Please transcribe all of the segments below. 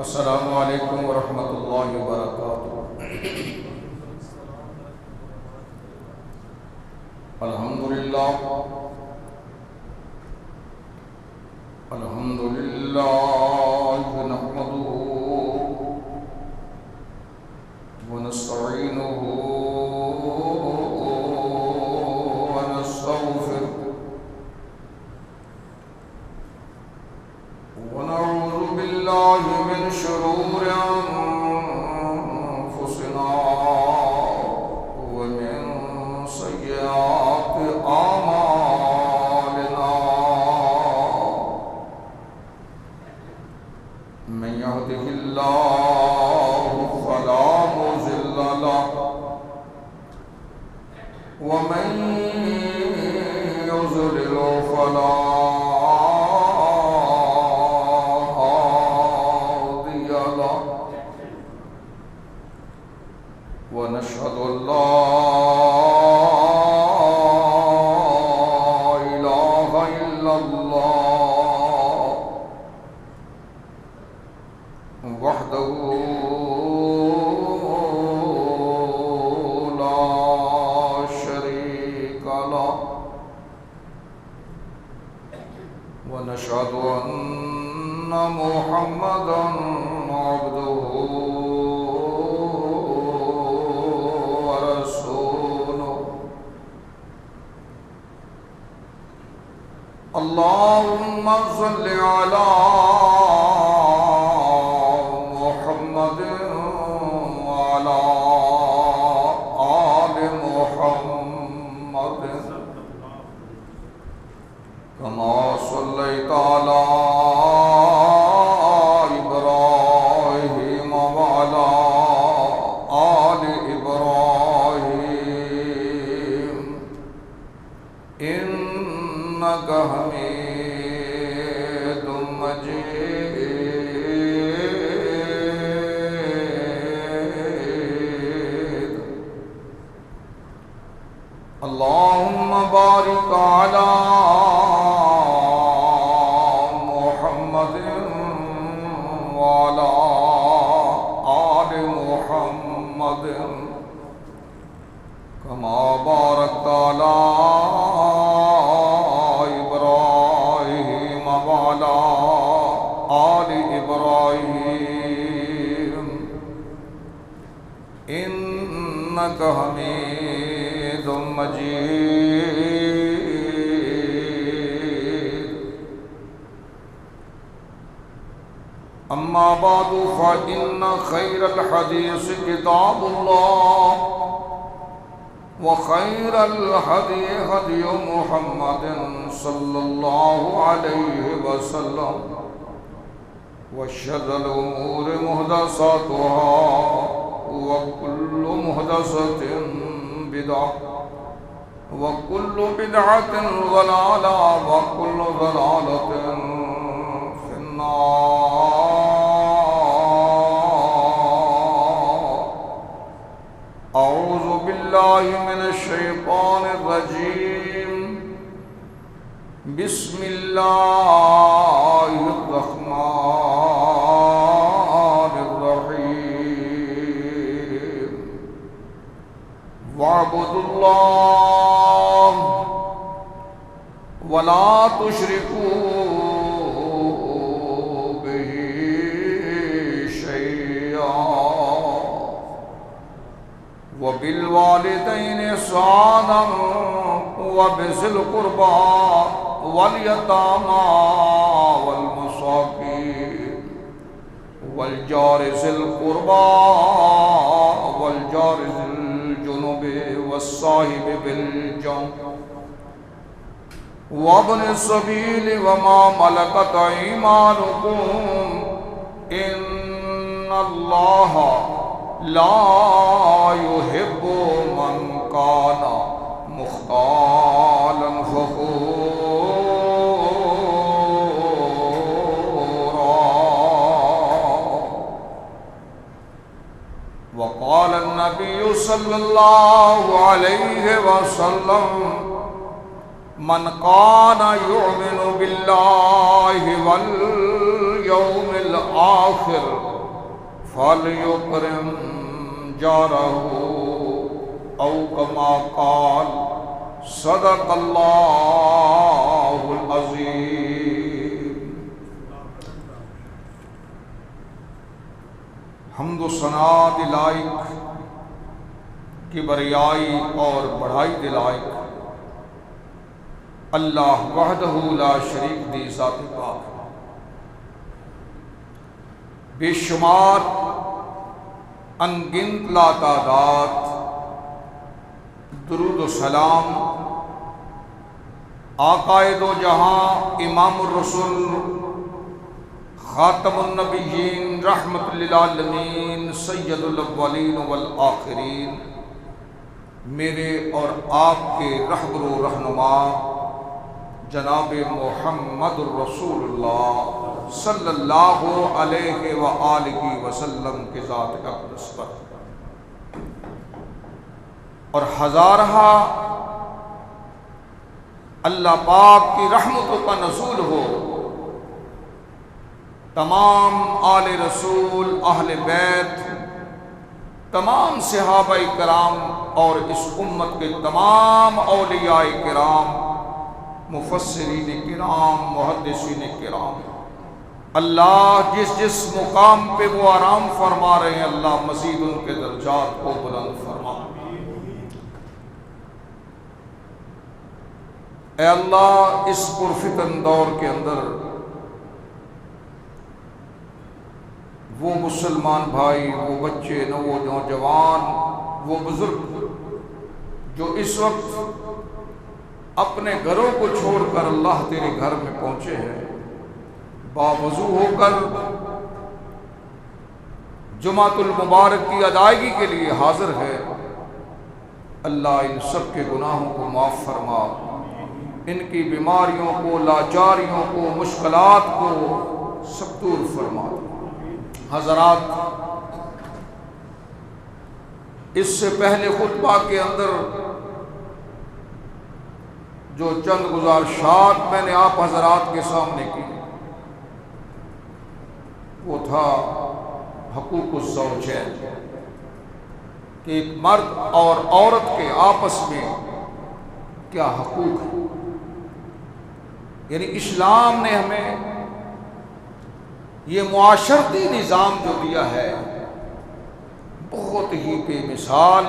السلام علیکم ورحمۃ اللہ وبرکاتہ۔ الحمدللہ نحمدہ ونستعینہ ونستغفرہ ونعوذ باللہ من شرور انفسنا ومن سیئات اعمالنا، من يهده الله فلا مضل له ومن يضلل فلا ونشهد أن لا إله إلا الله وحده لا شريك له، ونشهد أن محمدا عبده اللهم صل على محمد وعلى آل محمد كما صليت على إبراهيم وعلى آل إبراهيم إنك حميد مجيد. اللهم بارك على محمد وعلى آل محمد كما باركت على إبراهيم وعلى آل إبراهيم إنك حميد مجيد. أما بعد فإن خير الحديث كتاب الله، وخير الهدي هدي محمد صلى الله عليه وسلم، وشر الأمور محدثاتها، وكل محدثة بدعة، وكل بدعة ضلالة، وكل ضلالة في النار. أعوذ بالله من الشيطان الرجيم. بسم الله الرحمن الرحيم. واعبدوا الله ولا تشركوا به شيئا، وبالوالدين إحسانا، وبذي القربى واليتامى والمساكين والجار ذي القربى والجار ذي الجنب والصاحب بالجنب وابن السبيل وما ملكت أيمانكم، إن الله لا يحب من كان مختالا فخورا. وقال النبي صلى الله عليه وسلم: من كان يؤمن بالله اليوم الآخر فلیکرم جارہ او کما قال صدق اللہ العظیم۔ حمد و ثنا دلائق کی بریائی اور بڑھائی دلائق اللہ وحدہ لا شریک دی ذات پاک، بے شمار انگنت لا تعداد درود و سلام آقائے دو جہاں امام الرسول خاتم النبیین رحمت للعالمین سید الاولین والآخرین میرے اور آپ کے رہبر و رہنما جناب محمد الرسول اللہ صلی اللہ علیہ وآلہ وسلم کے ذات اقدس پر اور ہزارہا اللہ پاک کی رحمتوں کا نزول ہو تمام آل رسول، اہل بیت، تمام صحابہ کرام اور اس امت کے تمام اولیاء کرام، مفسرین کرام، محدثین کرام، اللہ جس جس مقام پہ وہ آرام فرما رہے ہیں اللہ مزید ان کے درجات کو بلند فرما۔ اے اللہ اس پرفتن دور کے اندر وہ مسلمان بھائی، وہ بچے، وہ نوجوان، وہ بزرگ جو اس وقت اپنے گھروں کو چھوڑ کر اللہ تیرے گھر میں پہنچے ہیں، باوضو ہو کر جمعۃ المبارک کی ادائیگی کے لیے حاضر ہے، اللہ ان سب کے گناہوں کو معاف فرما، ان کی بیماریوں کو، لاچاریوں کو، مشکلات کو سب دور فرما۔ حضرات، اس سے پہلے خطبہ کے اندر جو چند گزارشات میں نے آپ حضرات کے سامنے کی وہ تھا حقوق الزوجین، کہ ایک مرد اور عورت کے آپس میں کیا حقوق ہیں۔ یعنی اسلام نے ہمیں یہ معاشرتی نظام جو دیا ہے بہت ہی بے مثال۔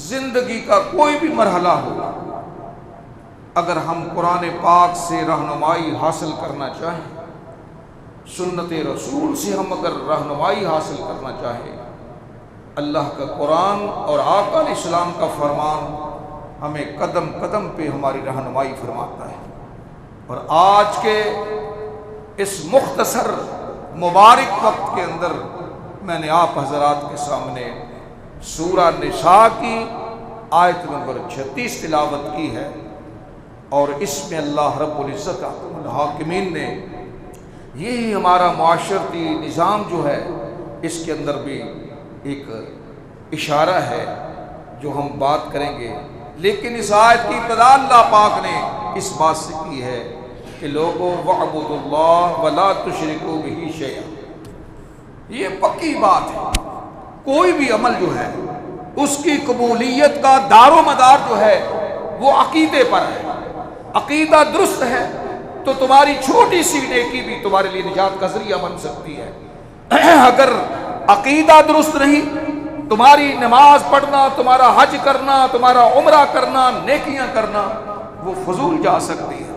زندگی کا کوئی بھی مرحلہ ہو، اگر ہم قرآن پاک سے رہنمائی حاصل کرنا چاہیں، سنت رسول سے ہم اگر رہنمائی حاصل کرنا چاہیں، اللہ کا قرآن اور آقا علیہ السلام کا فرمان ہمیں قدم قدم پہ ہماری رہنمائی فرماتا ہے۔ اور آج کے اس مختصر مبارک وقت کے اندر میں نے آپ حضرات کے سامنے سورہ نساء کی آیت نمبر 36 تلاوت کی ہے، اور اس میں اللہ رب العزت احکم الحاکمین نے یہی ہمارا معاشرتی نظام جو ہے اس کے اندر بھی ایک اشارہ ہے جو ہم بات کریں گے، لیکن اس آیت کی ابتدا اللہ پاک نے اس بات سے کی ہے کہ لوگوں وَاعْبُدُوا اللَّهَ وَلَا تُشْرِكُوا بِهِ شَيْئًا۔ یہ پکی بات ہے، کوئی بھی عمل جو ہے اس کی قبولیت کا دار و مدار جو ہے وہ عقیدے پر ہے۔ عقیدہ درست ہے تو تمہاری چھوٹی سی نیکی بھی تمہارے لیے نجات کا ذریعہ بن سکتی ہے۔ اگر عقیدہ درست نہیں، تمہاری نماز پڑھنا، تمہارا حج کرنا، تمہارا عمرہ کرنا، نیکیاں کرنا وہ فضول جا سکتی ہے۔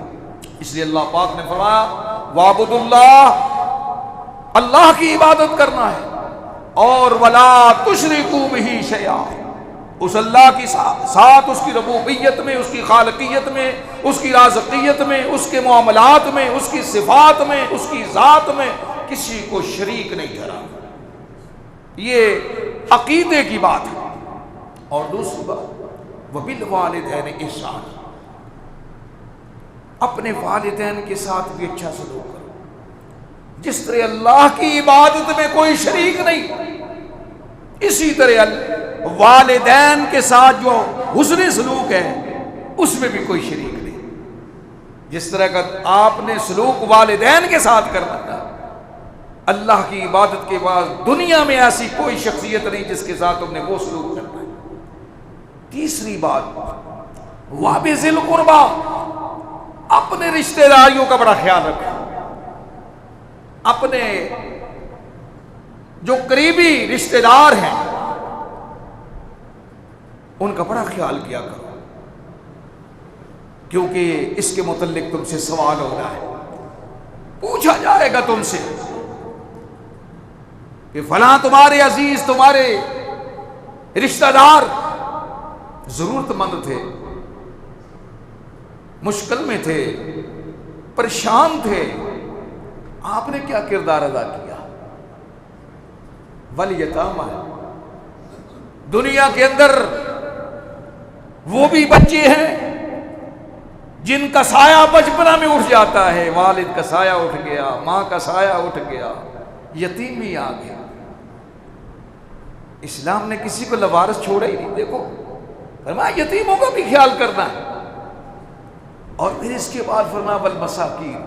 اس لیے اللہ پاک نے فرمایا وَاعْبُدُوا اللَّهَ، اللہ کی عبادت کرنا ہے، اور وَلَا تُشْرِكُوا بِهِ شَيْئًا، اس اللہ کی ساتھ اس کی ربوبیت میں، اس کی خالقیت میں، اس کی رازقیت میں، اس کے معاملات میں، اس کی صفات میں، اس کی ذات میں کسی کو شریک نہیں ٹھہرانا۔ یہ عقیدے کی بات ہے۔ اور دوسری بات وَبِالْوَالِدَيْنِ إِحْسَانًا، اپنے والدین کے ساتھ بھی اچھا سلوک کرو۔ جس طرح اللہ کی عبادت میں کوئی شریک نہیں، اسی طرح والدین کے ساتھ جو حسن سلوک ہے اس میں بھی کوئی شریک نہیں۔ جس طرح کا آپ نے سلوک والدین کے ساتھ کرنا تھا، اللہ کی عبادت کے بعد دنیا میں ایسی کوئی شخصیت نہیں جس کے ساتھ تم نے وہ سلوک کرنا ہے۔ تیسری بات، وَبِذِي الْقُرْبَى، اپنے رشتہ داریوں کا بڑا خیال رکھیں، اپنے جو قریبی رشتہ دار ہیں ان کا بڑا خیال کیا کرو، کیونکہ اس کے متعلق تم سے سوال ہو رہا ہے، پوچھا جائے گا تم سے کہ فلاں تمہارے عزیز، تمہارے رشتہ دار ضرورت مند تھے، مشکل میں تھے، پریشان تھے، آپ نے کیا کردار ادا کیا؟ والیتامى، دنیا کے اندر وہ بھی بچے ہیں جن کا سایہ بچپنا میں اٹھ جاتا ہے، والد کا سایہ اٹھ گیا، ماں کا سایہ اٹھ گیا، یتیمی آ گیا۔ اسلام نے کسی کو لوارث چھوڑا ہی نہیں۔ دیکھو فرمایا یتیموں کا بھی خیال کرنا ہے، اور پھر اس کے بعد فرمایا والمساکین،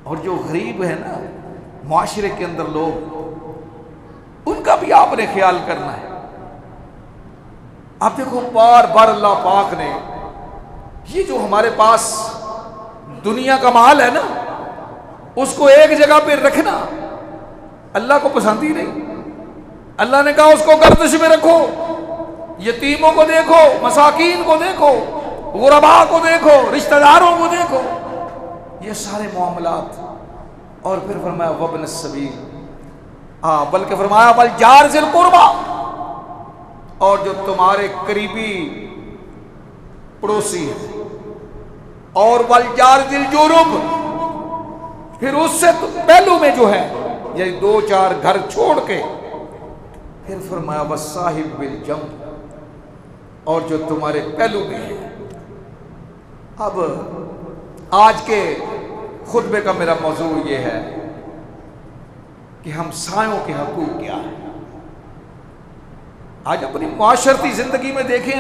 اور جو غریب ہے نا معاشرے کے اندر لوگ، ان کا بھی آپ نے خیال کرنا ہے۔ آپ دیکھو بار بار اللہ پاک نے یہ جو ہمارے پاس دنیا کا مال ہے نا، اس کو ایک جگہ پہ رکھنا اللہ کو پسند ہی نہیں۔ اللہ نے کہا اس کو گردش میں رکھو، یتیموں کو دیکھو، مساکین کو دیکھو، غرباء کو دیکھو، رشتہ داروں کو دیکھو، یہ سارے معاملات۔ اور پھر فرمایا وابن السبیل، بلکہ فرمایا والجار ذی القربى، اور جو تمہارے قریبی پڑوسی ہیں، اور والجار ذی الجنب، پھر اس سے پہلو میں جو ہے یہ دو چار گھر چھوڑ کے پھر فرمایا والصاحب بالجنب، اور جو تمہارے پہلو میں ہے۔ اب آج کے خطبے کا میرا موضوع یہ ہے کہ ہم سایوں کے حقوق کیا ہیں۔ آج اپنی معاشرتی زندگی میں دیکھیں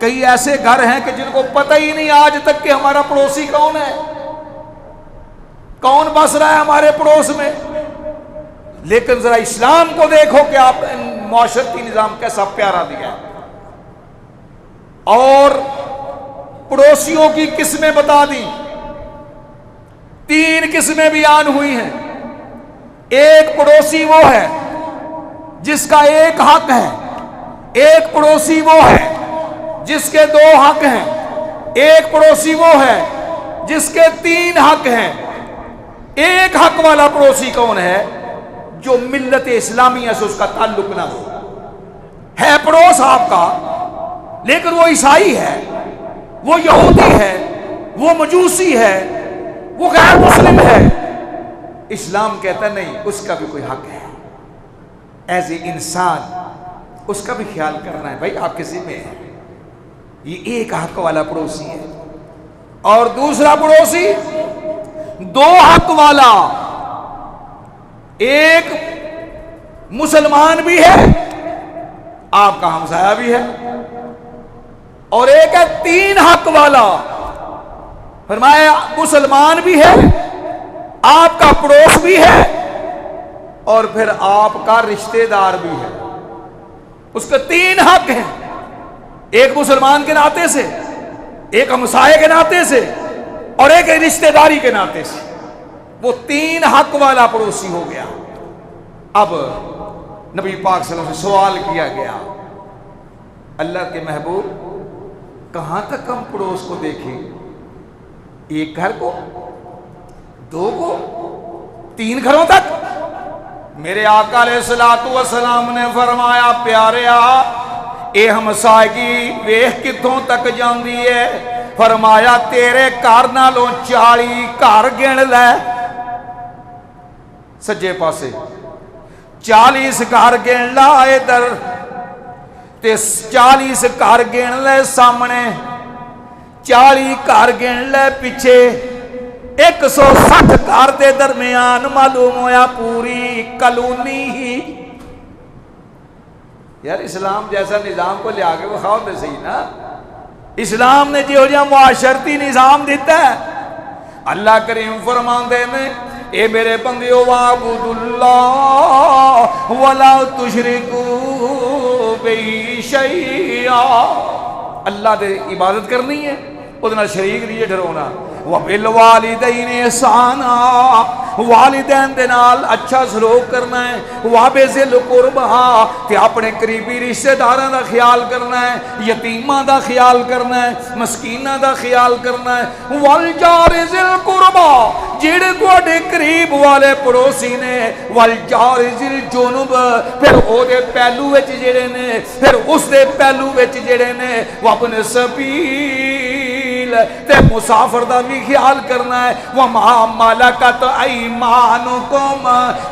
کئی ایسے گھر ہیں کہ جن کو پتہ ہی نہیں آج تک کہ ہمارا پڑوسی کون ہے، کون بس رہا ہے ہمارے پڑوس میں۔ لیکن ذرا اسلام کو دیکھو کہ آپ معاشرتی نظام کیسا پیارا دیا ہے، اور پڑوسیوں کی قسمیں بتا دی۔ 3 قسمیں بیان ہوئی ہیں۔ ایک پڑوسی وہ ہے جس کا ایک حق ہے، ایک پڑوسی وہ ہے جس کے 2 حق ہیں، ایک پڑوسی وہ ہے جس کے 3 حق ہیں۔ ایک حق والا پڑوسی کون ہے؟ جو ملت اسلامیہ سے اس کا تعلق نہ ہو، ہے پڑوس آپ کا لیکن وہ عیسائی ہے، وہ یہودی ہے، وہ مجوسی ہے، وہ غیر مسلم ہے۔ اسلام کہتا نہیں، اس کا بھی کوئی حق ہے، ایز اے انسان اس کا بھی خیال کرنا ہے۔ بھائی آپ کے ذمہ ہے، یہ ایک حق والا پڑوسی ہے۔ اور دوسرا پڑوسی 2 حق والا، ایک مسلمان بھی ہے، آپ کا ہمسایہ بھی ہے، اور ایک ہے 3 حق والا۔ فرمایا مسلمان بھی ہے، آپ کا پڑوس بھی ہے، اور پھر آپ کا رشتہ دار بھی ہے۔ اس کے 3 حق ہیں، ایک مسلمان کے ناطے سے، ایک ہمسائے کے ناطے سے، اور ایک رشتہ داری کے ناطے سے۔ وہ 3 حق والا پڑوسی ہو گیا۔ اب نبی پاک صلی اللہ علیہ وسلم سے سوال کیا گیا، اللہ کے محبوب کہاں تک ہم پڑوس کو دیکھیں؟ ایک گھر کو، 2 کو، 3 گھروں تک؟ میرے آقا علیہ الصلوۃ والسلام نے فرمایا پیاریا اے ہمسائیگی ویکھ کتھوں تک جاندی ہے؟ فرمایا تیرے گھر نالوں 40 گھر گن لے، سجے پاسے 40 گھر گن لا ادھر، تے 40 گھر گن لے سامنے، 40 گھر گن لے پیچھے، 160 گھر دے درمیان معلوم ہویا پوری کالونی ہی۔ یار اسلام جیسا نظام کو لے آگے وہ خواہ دے صحیح نا۔ اسلام نے جو معاشرتی نظام دیتا ہے اللہ کریم فرماندے نے اے میرے بندیو وَاعْبُدُوا اللَّهَ وَلَا تُشْرِكُوا بِهِ شَيْئًا، اللہ دے عبادت کرنی ہے، اس نال شریک نہیں ٹھہرانا۔ وَبِالْوَالِدَيْنِ إِحْسَانًا، والدین دے نال اچھا سلوک کرنا ہے۔ وَبِذِلْ قُرْبَىٰ، تے اپنے قریبی رشتہ داراں دا خیال کرنا ہے، یتیماں دا خیال کرنا ہے، مسکیناں دا خیال کرنا ہے۔ وَالْجَارِ ذِي الْقُرْبَىٰ، جڑے تواڈے قریب والے پڑوسی نے۔ وَالْجَارِ ذِي الْجُنُبِ، پھر او دے پہلو وچ جڑے نے، پھر اس دے پہلو وچ جڑے نے۔ وَابْنِ السَّبِيلِ، تے مسافر دا بھی خیال کرنا ہے۔ وَمَا مَلَكَتْ أَيْمَانُكُمْ،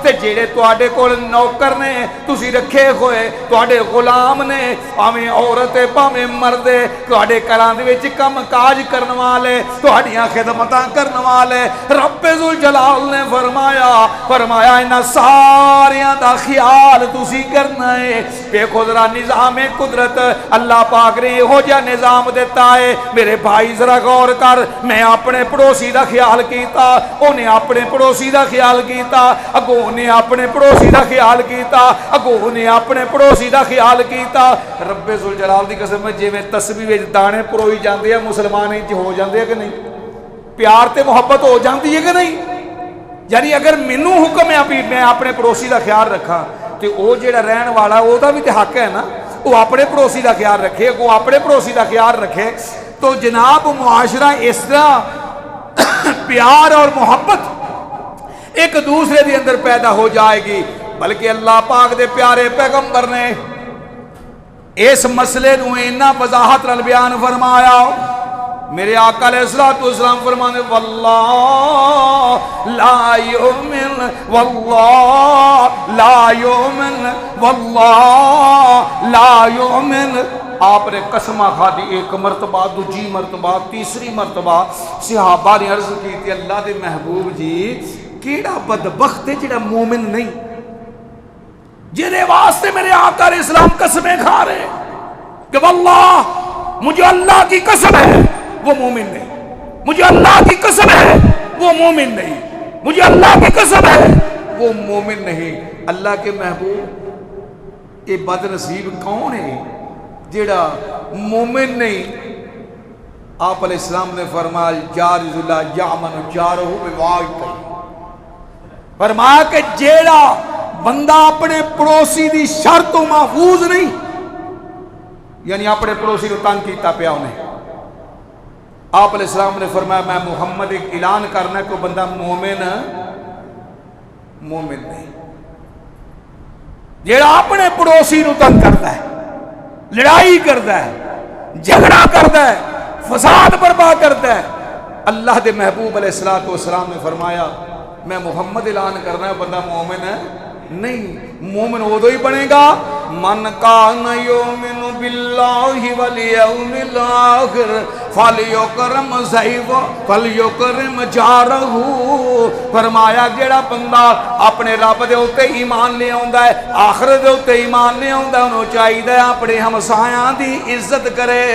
تے جڑے تواڈے کول نوکر نے تسی رکھے ہوئے، تواڈے غلام نے، پاویں عورت پاویں مرد، تواڈے گھراں دے وچ کم کاج کرن والے، تواڈیاں خدمتاں کرن والے، رب ذوالجلال نے فرمایا انہاں ساریاں دا خیال تسی کرنا ہے۔ دیکھو ذرا نظام قدرت اللہ پاک نے ہو جا نظام دیتا ہے۔ میرے بھائی ذرا غور کر، میں اپنے پڑوسی دا خیال کیتا، انہیں اپنے پڑوسی دا خیال کیتا، اگوں انہیں اپنے پڑوسی دا خیال کیتا، اگوں انہیں اپنے پڑوسی دا خیال کیتا۔ رب ذوالجلال دی قسم ہے جویں تسبیح وچ دانے پروئی جاندے ہیں، مسلمان وچ ہو جاندے ہیں کہ نہیں؟ پیار تے محبت ہو جاندی ہے کہ نہیں؟ یعنی اگر مینوں حکم ہے ابھی میں اپنے پڑوسی دا خیال رکھاں تے او جڑا رہن والا او دا بھی تے حق ہے نا، وہ اپنے پڑوسی دا خیال رکھے، وہ اپنے پڑوسی دا خیال رکھے، تو جناب معاشرہ اس طرح پیار اور محبت ایک دوسرے دے اندر پیدا ہو جائے گی۔ بلکہ اللہ پاک دے پیارے پیغمبر نے اس مسئلے نو اتنا وضاحت نال بیان فرمایا۔ میرے آقا علیہ السلام فرمانے واللہ لا یؤمن، واللہ لا یؤمن، واللہ لا یؤمن۔ آپ نے قسمہ کھا دی، ایک مرتبہ، دوجی مرتبہ، تیسری مرتبہ۔ صحابہ نے عرض کی تھی اللہ دے محبوب جی کیڑا بدبخت ہے جڑا مومن نہیں، جنہیں واسطے میرے آقا علیہ السلام قسمیں کھا رہے کہ واللہ مجھے اللہ کی قسم ہے وہ مومن نہیں، مجھے اللہ کی قسم ہے وہ مومن نہیں، مجھے اللہ کی قسم ہے وہ مومن نہیں۔ اللہ کے محبوب یہ بد نصیب کون ہے جڑا مومن نہیں؟ آپ علیہ السلام نے فرمایا جارز اللہ یامن جارہ بواقعہ، فرمایا کہ جیڑا بندہ اپنے پڑوسی دی شرط و محفوظ نہیں، یعنی اپنے پڑوسی کو تنگ کیتا پیا انہیں، آپ علیہ السلام نے فرمایا میں محمد ایک اعلان کرنا ہے کہ بندہ مومن نہیں۔ جیڑا اپنے پڑوسی نو تنگ کرتا ہے، لڑائی کرتا ہے، جھگڑا کرتا ہے، فساد برپا کرتا ہے، اللہ دے محبوب علیہ السلام نے فرمایا میں محمد اعلان کرنا ہے بندہ مومن ہے نہیں۔ مومن ادو ہی بنے گا من کان یؤمن باللہ والیوم الاخر فلیکرم ضیفہ فلیکرم جارہ۔ فرمایا جیڑا بندہ اپنے رب دے اوتے ایمان لے آوندا ہے، آخرت دے اوتے ایمان لے آوندا ہے، انہوں چاہیے اپنے ہمسایاں دی عزت کرے،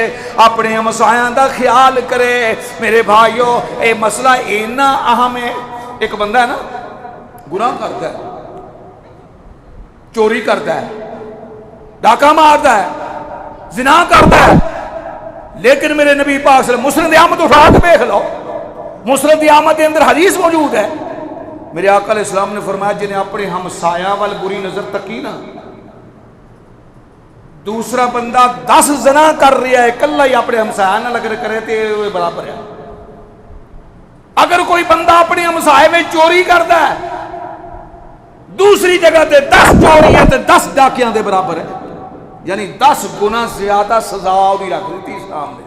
اپنے ہمسایاں دا خیال کرے۔ میرے بھائیو اے مسئلہ اتنا اہم ہے۔ ایک بندہ ہے نا گناہ کرتا ہے، چوری کرتا ہے، ڈاکہ مارتا ہے، زنا کرتا ہے، لیکن میرے نبی پاک صلی اللہ علیہ وسلم مسند احمد اٹھا کے دیکھ لو، مسند احمد کے اندر حدیث موجود ہے۔ میرے آقا علیہ السلام نے فرمایا جنہیں اپنے ہمسایہ وال بری نظر تکی نا، دوسرا بندہ 10 زنا کر رہا ہے کلا ہی اپنے ہمسایہ نہ لگ کرے تے برابر ہے۔ اگر کوئی بندہ اپنے ہمسائے میں چوری کرتا ہے، دوسری جگہ تے 10 چوری ہے تے 10 ڈاکیاں دے برابر ہے، یعنی 10 گنا زیادہ سزا دی رکھ دیتی اسلام نے۔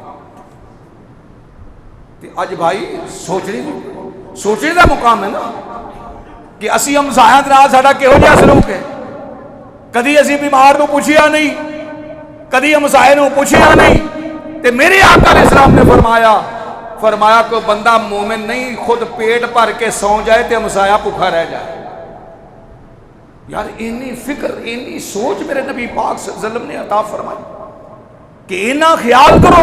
اج بھائی سوچنے دا مقام ہے نا کہ اسی ہمسایاں دے نال ساڈا کہو جہا سلوک ہے۔ کدی اسی بیمار نو پوچھیا نہیں، کدی ہمسائے نو پوچھیا نہیں، تے میرے آقا علیہ السلام نے فرمایا کہ بندہ مومن نہیں خود پیٹ بھر کے سو جائے تے ہمسایہ بھوکا رہ جائے۔ یار اینی فکر اینی سوچ میرے نبی پاک صلی اللہ علیہ وسلم نے عطا فرمائی کہ اینا خیال کرو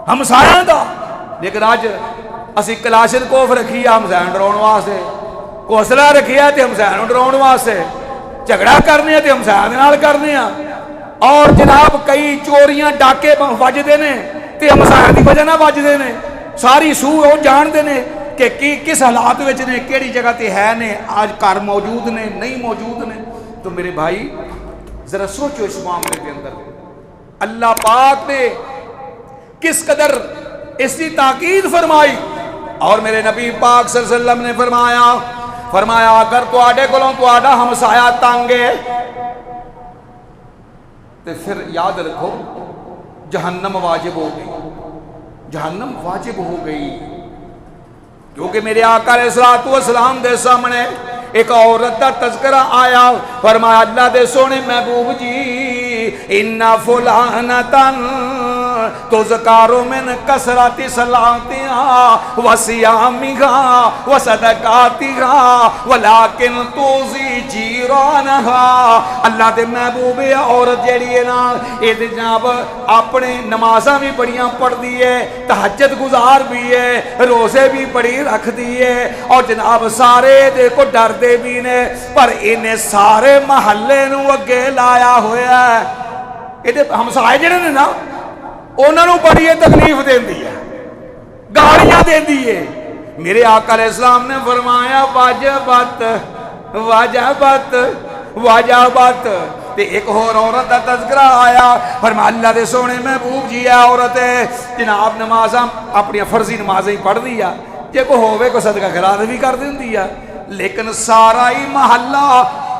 ہمسایہ دا۔ لیکن آج اسی کلاشن کوف رکھی ہے حمزہ ڈراؤن واسطے، کوسلا رکھی ہے تے حمزہ ڈراؤن واسطے، جھگڑا کرنے تے حمزہ دے نال کرنے، اور جناب کئی چوریاں ڈاکے وجدے نے تے حمزہ دی وجہ نہ وجدے نے، ساری سو وہ جانتے نے کہ کس حالات وچ نے، کیڑی جگہ تے ہے نے، آج گھر موجود نے نہیں موجود نے۔ تو میرے بھائی ذرا سوچو اس معاملے کے اندر اللہ پاک نے کس قدر اس کی تاکید فرمائی، اور میرے نبی پاک صلی اللہ علیہ وسلم نے فرمایا اگر تواڈے کولوں تواڈا ہمسایا تنگ ہے تو پھر یاد رکھو جہنم واجب ہو گئی، جہنم واجب ہو گئی، کیونکہ میرے آقا علیہ الصلوۃ والسلام دے سامنے ایک عورت کا تذکرہ آیا، فرمایا اللہ دے سونے محبوب جی ان فلانتن تذکار من کثرت صلاتها وصیامها وصدقاتها ولکن توزی جیرانها۔ اللہ دے محبوب عورت جیڑی ہے نا اے جناب اپنے نمازاں بھی بڑیاں پڑھ دی ہے، تہجد گزار بھی ہے، روزے بھی بڑی رکھ دی ہے، اور جناب سارے دے کو ڈر دے بھی نے، پر انہیں سارے محلے نو اگے لایا ہویا ہے۔ یہ ہمسائے جڑے نے نا انہوں نے بڑی تکلیف دین دی ہے، گالیاں دین دی ہے۔ میرے آقا علیہ السلام نے فرمایا واجبات واجبات واجبات۔ تے ایک اور عورت کا تذکرہ آیا، فرمایا اللہ دے سونے محبوب جی ہے عورت ہے جناب نمازاں اپنی فرضی نمازیں پڑھ دیا، جے کو ہووے کو صدقہ خیرات بھی کر دیا، لیکن سارا ہی محلہ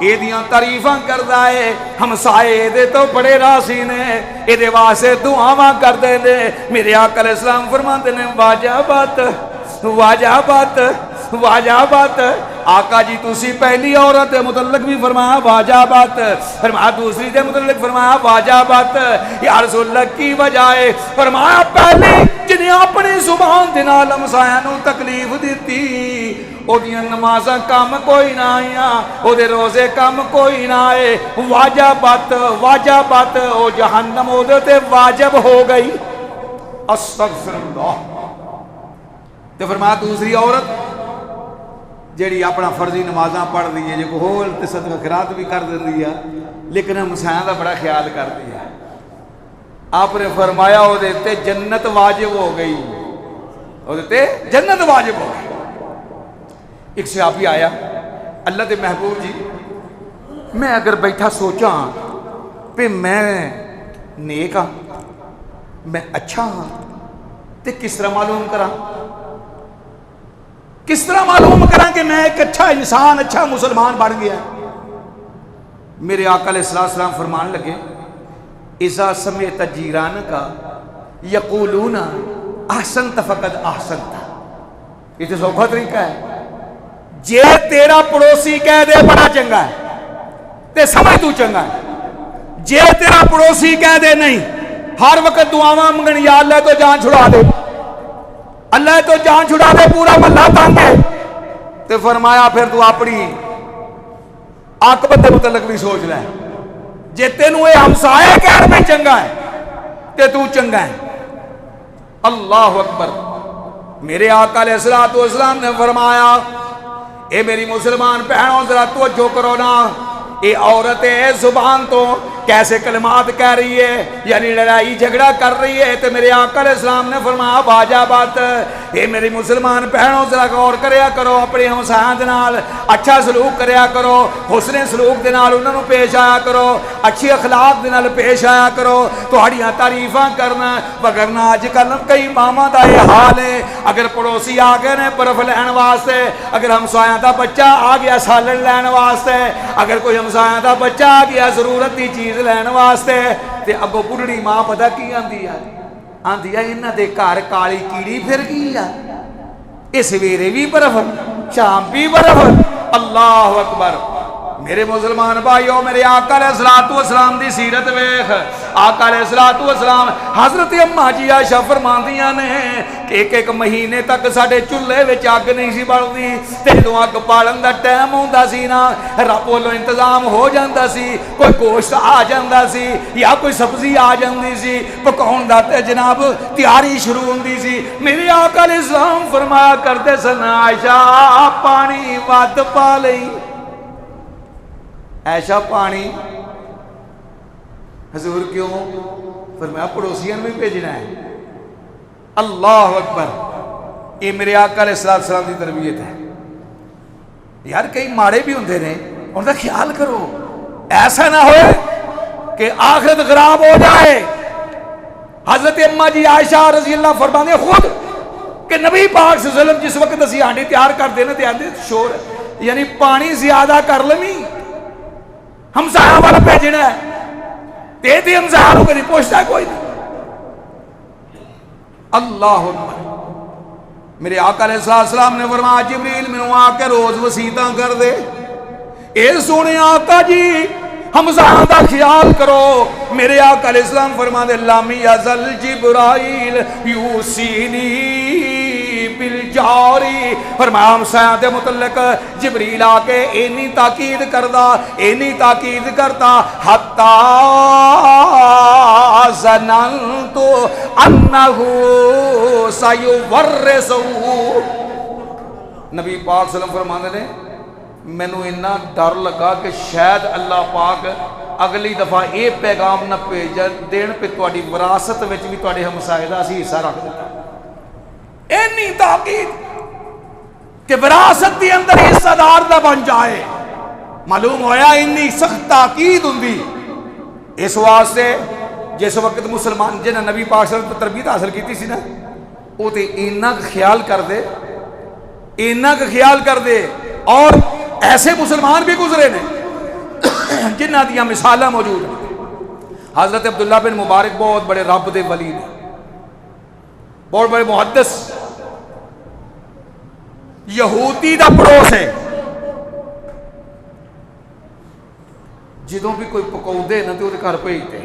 اے دیاں تعریفاں کردا ہے، ہمسائے دے تو بڑے راضی نے، اے دے واسطے دعاواں کردے نے۔ میرے آقا علیہ السلام فرماتے نے واجبات واجبات واجبات۔ آقا جی تسی پہلی عورت دے متعلق بھی فرمایا واجبات، فرمایا دوسری دے متعلق فرمایا واجبات، یا رسول اللہ کی وجہ ہے؟ فرمایا پہلی جنہیں اپنی زبان دے نال ہمسایاں نو تکلیف دتی، او دیاں نمازاں کم کوئی نہ آئیاں، او دے روزے کم کوئی نہ آئے، واجبات واجبات، او جہنم او دے تے واجب ہو گئی۔ استغفر اللہ۔ تو فرمایا دوسری عورت جیڑی اپنا فرضی نمازاں پڑھ دی ہے، جو کو ہول تے صدقہ خیرات بھی کر دی ہے، لیکن ہمسایاں دا بڑا خیال کر دیا۔ آپ نے فرمایا او دے تے جنت واجب ہو گئی، او دے تے جنت واجب ہو گئی۔ ایک صحابی آیا، اللہ دے محبوب جی میں اگر بیٹھا سوچاں پہ میں نیک ہاں، میں اچھا ہاں، تے کس طرح معلوم کرا، کس طرح معلوم کرا کہ میں ایک اچھا انسان اچھا مسلمان بن گیا؟ میرے آقا علیہ السلام فرمان لگے اذا سمعت جیرانک یقولون احسنت فقد احسنت۔ یہ تو سوکھا طریقہ ہے، جے تیرا پڑوسی کہہ دے بڑا چنگا ہے تے سمجھ تو چنگا ہے، جے تیرا پڑوسی کہہ دے نہیں ہر وقت دعاواں منگن یا اللہ تو جان چھڑا دے، اللہ تو جان چھڑا دے، پورا محلہ تنگ ہے، تے فرمایا پھر تو اپنی عاقبت دے متعلق بھی سوچ لے، جے تینوں اے ہمسائے کہہ میں چنگا ہے تے تو چنگا ہے۔ اللہ اکبر۔ میرے آقا علیہ السلام نے فرمایا اے میری مسلمان بہنوں ذرا توجہ کرو نا، اے عورت اے زبان تو کیسے کلمات کہہ رہی ہے، یعنی لڑائی جھگڑا کر رہی ہے، تو میرے آقا علیہ السلام نے فرمایا واجبات۔ اے میری مسلمان بہنوں ذرا غور کریا کرو، اپنے ہمسایاں دے نال اچھا سلوک کریا کرو، حسن سلوک دے نال انہاں نوں پیش آیا کرو، اچھی اخلاق دے نال پیش آیا کرو، تہاڈیاں تعریفاں کرنا، وگرنہ اج کل کئی ماواں دا یہ حال ہے، اگر پڑوسی آ گئے نے برف لین واسطے، اگر ہمسایاں دا بچہ آ گیا سالن لین واسطے، اگر کوئی ہمسایاں دا بچہ آ گیا ضرورت دی چیز لین واسطے، تے اگوں بڑھڑی ماں پتہ کی آندی ہے، آندی ہے انہاں دے گھر کالی کیڑی پھر گئی ہے، اس ویرے بھی برف شام بھی برف۔ اللہ اکبر۔ میرے مسلمان بھائیو، میرے آقا علیہ الصلوۃ والسلام دی سیرت ویکھ. آقا علیہ الصلوۃ والسلام حضرت اما جی عائشہ فرماندیاں نے کہ ایک مہینے تک ساڈے چولہے وچ اگ نہیں سی بلدی، تے جدوں اگ پالن دا ٹائم ہوندا سی نا، رب والوں انتظام ہو جاندا سی، کوئی گوشت آ جاندا سی یا کوئی سبزی آ جاندی سی، پکاؤن دا تے جناب تیاری شروع ہوندی سی. میرے آقا علیہ السلام فرمایا کرتے سن، عائشہ پانی ود پا لئی. ایسا پانی حضور کیوں؟ فرمایا پڑوسیاں بھی بھیجنا ہے. اللہ اکبر. یہ میرے آقا علیہ السلام کی تربیت ہے. یار کئی ماڑے بھی ہوندے نے، ان کا خیال کرو، ایسا نہ ہوئے کہ آخرت خراب ہو جائے. حضرت اما جی عائشہ رضی اللہ فرمانے خود کہ نبی پاک صلی اللہ علیہ وسلم جس وقت اسی ہانڈی تیار کر دینا تے آندے شور یعنی پانی زیادہ کر لمی، ہمسایہ والا بھیجنا ہے، تے ہمسایہ کو نہیں پوچھتا کوئی نہیں. اللہ اکبر. میرے آقا علیہ السلام نے فرمایا جبریل مینوں آ کے روز وصیتاں کر دے. اے سونے آقا جی ہمسایہ دا خیال کرو. میرے آقا علیہ السلام فرماندے لم یزل جبرائیل یوصینی بالجاری. فرمایا ہمسایہ دے متعلق جبریل آ کے اینی تاکید کرتا حتی ظننت انہ سیورثہ. نبی پاک صلی اللہ علیہ وسلم فرماندے نے مینوں اتنا ڈر لگا کہ شاید اللہ پاک اگلی دفعہ یہ پیغام نہ بھیج دین پہ تہاڈی وراثت وچ بھی تہاڈے ہمسائے دا اسی حصہ رکھ دیتا. اینی تاکید کہ وراثت دی اندر حصہ دار دا بن جائے. معلوم ہویا انی سخت تاکید ہوندی. اس واسطے جس وقت مسلمان جنہیں نبی پاک صلی اللہ علیہ وسلم تربیت حاصل کیتی سی نا، وہ تے اینا خیال کر دے. اور ایسے مسلمان بھی گزرے نے جنہ دیا مثالیں موجود ہیں. حضرت عبداللہ بن مبارک بہت بڑے رب دے ولی نے، بہت بڑے محدث، یہودی دا پڑوس ہے. جدوں بھی کوئی پکاؤندے نا تو گھر بھیجتے،